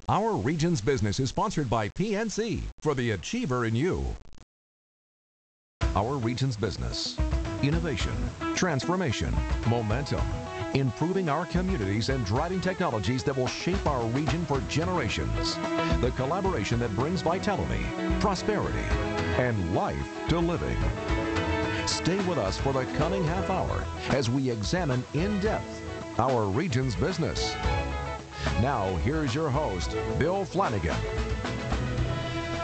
Our Region's Business is sponsored by PNC for the achiever in you. Our Region's Business. Innovation, transformation, momentum. Improving our communities and driving technologies that will shape our region for generations. The collaboration that brings vitality, prosperity, and life to living. Stay with us for the coming half hour as we examine in depth our region's business. Now, here's your host, Bill Flanagan.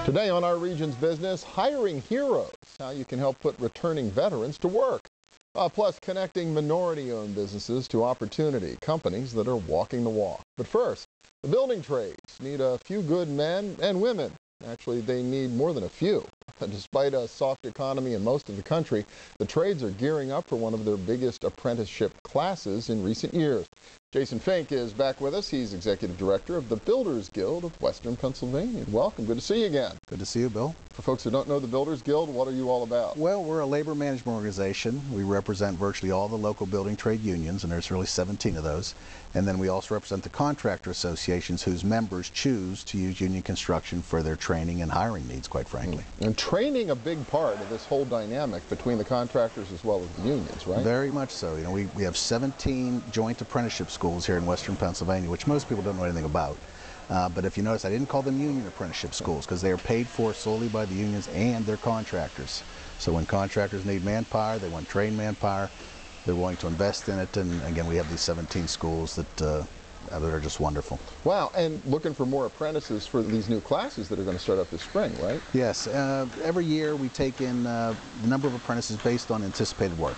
Today on Our Region's Business, hiring heroes, how you can help put returning veterans to work. Plus, connecting minority-owned businesses to opportunity, companies that are walking the walk. But first, the building trades need a few good men and women. Actually, they need more than a few. Despite a soft economy in most of the country, the trades are gearing up for one of their biggest apprenticeship classes in recent years. Jason Finke is back with us. He's Executive Director of the Builders Guild of Western Pennsylvania. Welcome. Good to see you again. Good to see you, Bill. For folks who don't know the Builders Guild, what are you all about? Well, we're a labor management organization. We represent virtually all the local building trade unions, and there's really 17 of those. And then we also represent the contractor associations whose members choose to use union construction for their training and hiring needs, quite frankly. And training a big part of this whole dynamic between the contractors as well as the unions, right? Very much so. You know, we have 17 joint apprenticeship schools here in Western Pennsylvania, which most people don't know anything about. But if you notice, I didn't call them union apprenticeship schools because they are paid for solely by the unions and their contractors. So when contractors need manpower, they want trained manpower, they're willing to invest in it. And again, we have these 17 schools that are just wonderful. Wow, and looking for more apprentices for these new classes that are going to start up this spring, right? Yes, every year we take in the number of apprentices based on anticipated work.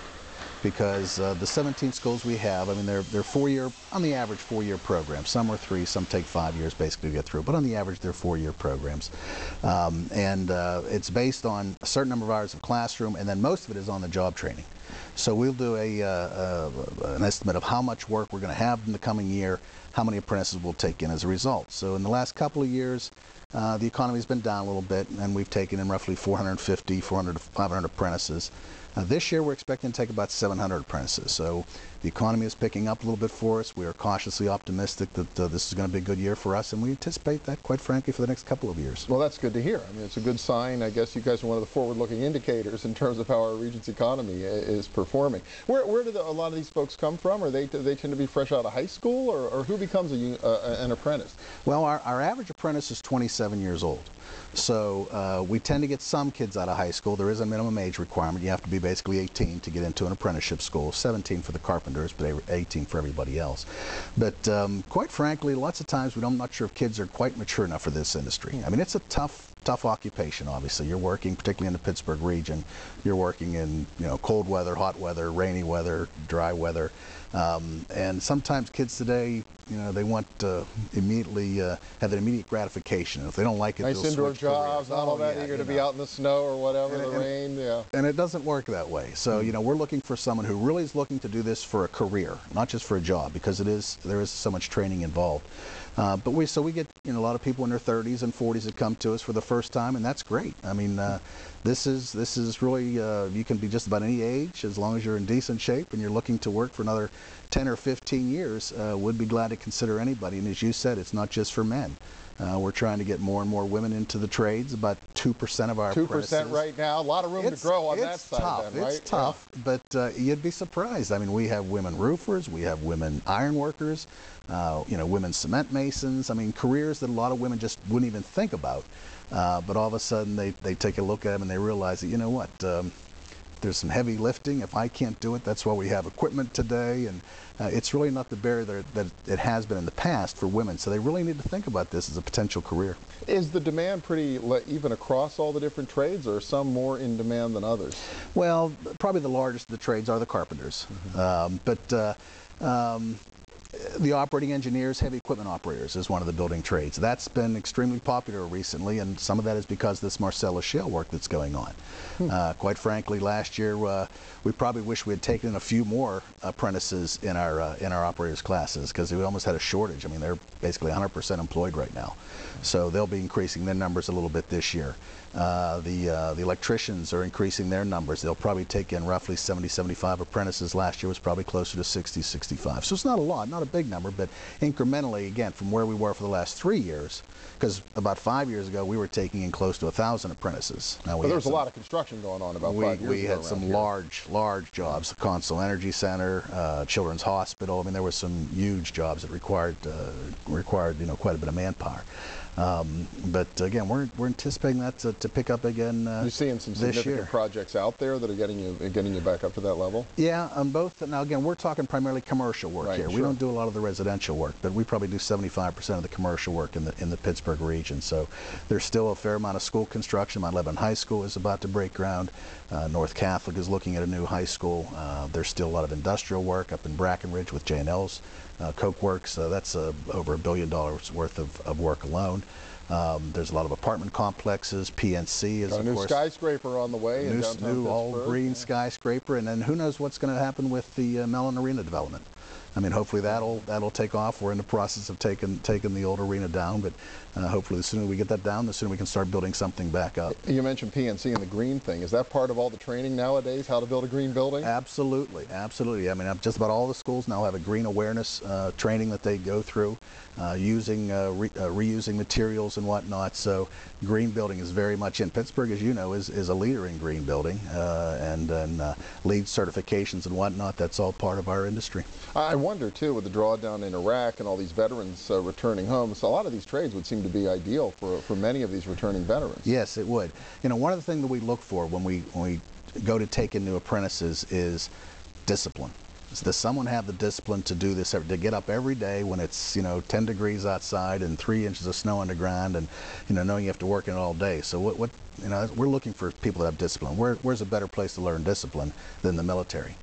Because the 17 schools we have, I mean, they're 4-year, on the average 4-year programs. Some are 3, some take 5 years basically to get through, but on the average they're 4-year programs. It's based on a certain number of hours of classroom, and then most of it is on the job training. So we'll do an estimate of how much work we're going to have in the coming year, how many apprentices we'll take in as a result. So in the last couple of years, the economy's been down a little bit, and we've taken in roughly 450, 400 to 500 apprentices. This year we're expecting to take about 700 apprentices. So the economy is picking up a little bit for us. We are cautiously optimistic that this is going to be a good year for us, and we anticipate that, quite frankly, for the next couple of years. Well, that's good to hear. I mean, it's a good sign. I guess you guys are one of the forward-looking indicators in terms of how our region's economy is performing. Where do a lot of these folks come from? Or they tend to be fresh out of high school, or who becomes an apprentice? Well, our average apprentice is 27 years old. So we tend to get some kids out of high school. There is a minimum age requirement. You have to be basically 18 to get into an apprenticeship school, 17 for the carpenters, but 18 for everybody else. But quite frankly, lots of times I'm not sure if kids are quite mature enough for this industry. I mean, it's a tough occupation, obviously. You're working, particularly in the Pittsburgh region, you're working in cold weather, hot weather, rainy weather, dry weather. And sometimes kids today, they want to immediately have that immediate gratification. If they don't like it, nice indoor jobs, not all that eager to be out in the snow or whatever, the rain. Yeah. And it doesn't work that way. So we're looking for someone who really is looking to do this for a career, not just for a job, because there is so much training involved. But we get a lot of people in their 30s and 40s that come to us for the first time, and that's great. I mean, this is really you can be just about any age as long as you're in decent shape and you're looking to work for another 10 or 15 years. Would be glad to consider anybody. And as you said, it's not just for men. We're trying to get more and more women into the trades. About 2% of our 2% right now. A lot of room to grow on that side. Then, right? It's tough, but you'd be surprised. I mean, we have women roofers, we have women iron workers, women cement masons. I mean, careers that a lot of women just wouldn't even think about. But all of a sudden, they take a look at them and they realize that, you know what, there's some heavy lifting. If I can't do it, that's why we have equipment today. And it's really not the barrier that it has been in the past for women. So they really need to think about this as a potential career. Is the demand pretty even across all the different trades, or are some more in demand than others? Well, probably the largest of the trades are the carpenters. The operating engineers, heavy equipment operators is one of the building trades. That's been extremely popular recently, and some of that is because of this Marcellus shale work that's going on. Quite frankly, last year we probably wish we had taken in a few more apprentices in our operators classes, because we almost had a shortage. I mean, they're basically 100% employed right now, so they'll be increasing their numbers a little bit this year. The electricians are increasing their numbers. They'll probably take in roughly 70, 75 apprentices. Last year was probably closer to 60, 65. So it's not a lot, not a big big number, but incrementally, again, from where we were for the last 3 years, because about 5 years ago we were taking in close to 1,000 apprentices. Now But there was a lot of construction going on about 5 years ago. We had some large jobs, the Console Energy Center, Children's Hospital. I mean, there were some huge jobs that required quite a bit of manpower. But again, we're anticipating that to pick up again You're seeing some significant projects out there that are getting you back up to that level? Yeah, on both. Now again, we're talking primarily commercial work here. We don't do a lot of the residential work, but we probably do 75% of the commercial work in the Pittsburgh region. So there's still a fair amount of school construction. Mount Lebanon High School is about to break ground. North Catholic is looking at a new high school. There's still a lot of industrial work up in Brackenridge with J&L's Coke Works. That's over $1 billion worth of work alone. There's a lot of apartment complexes. PNC is, got a new skyscraper on the way. New all-green skyscraper, and then who knows what's going to happen with the Mellon Arena development. I mean, hopefully that'll take off. We're in the process of taking the old arena down, but hopefully the sooner we get that down, the sooner we can start building something back up. You mentioned PNC and the green thing. Is that part of all the training nowadays, how to build a green building? Absolutely, absolutely. I mean, just about all the schools now have a green awareness training that they go through, using reusing materials and whatnot. So green building is very much in. Pittsburgh, as you know, is a leader in green building, and LEED certifications and whatnot. That's all part of our industry. I wonder too, with the drawdown in Iraq and all these veterans returning home, so a lot of these trades would seem to be ideal for many of these returning veterans. Yes, it would. You know, one of the things that we look for when we go to take in new apprentices is discipline. Does someone have the discipline to do this, to get up every day when it's 10 degrees outside and 3 inches of snow on the ground, and knowing you have to work in it all day? So we're looking for people that have discipline. Where's a better place to learn discipline than the military?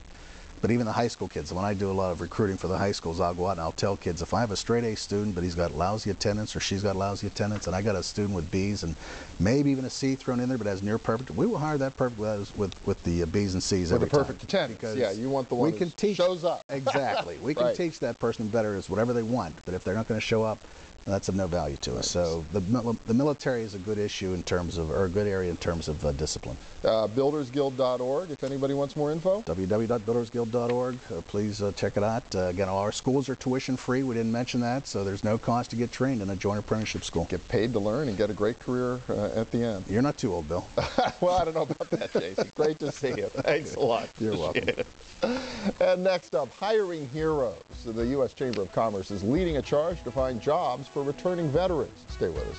But even the high school kids, when I do a lot of recruiting for the high schools, I'll go out and I'll tell kids, if I have a straight A student, but he's got lousy attendance or she's got lousy attendance, and I got a student with B's and maybe even a C thrown in there, but has near perfect, we will hire that perfect with the B's and C's every time. With the perfect attendance, because yeah, you want the one who shows up. Exactly. We can teach that person better as whatever they want, but if they're not going to show up, that's of no value to us. So the military is a good issue in terms of, or a good area in terms of discipline. Buildersguild.org, if anybody wants more info. www.buildersguild.org. Please check it out. Again, all our schools are tuition free. We didn't mention that, so there's no cost to get trained in a joint apprenticeship school. Get paid to learn and get a great career at the end. You're not too old, Bill. Well, I don't know about that, Jason. Great to see you. Thanks a lot. You're welcome. And next up, hiring heroes. The U.S. Chamber of Commerce is leading a charge to find jobs for returning veterans. Stay with us.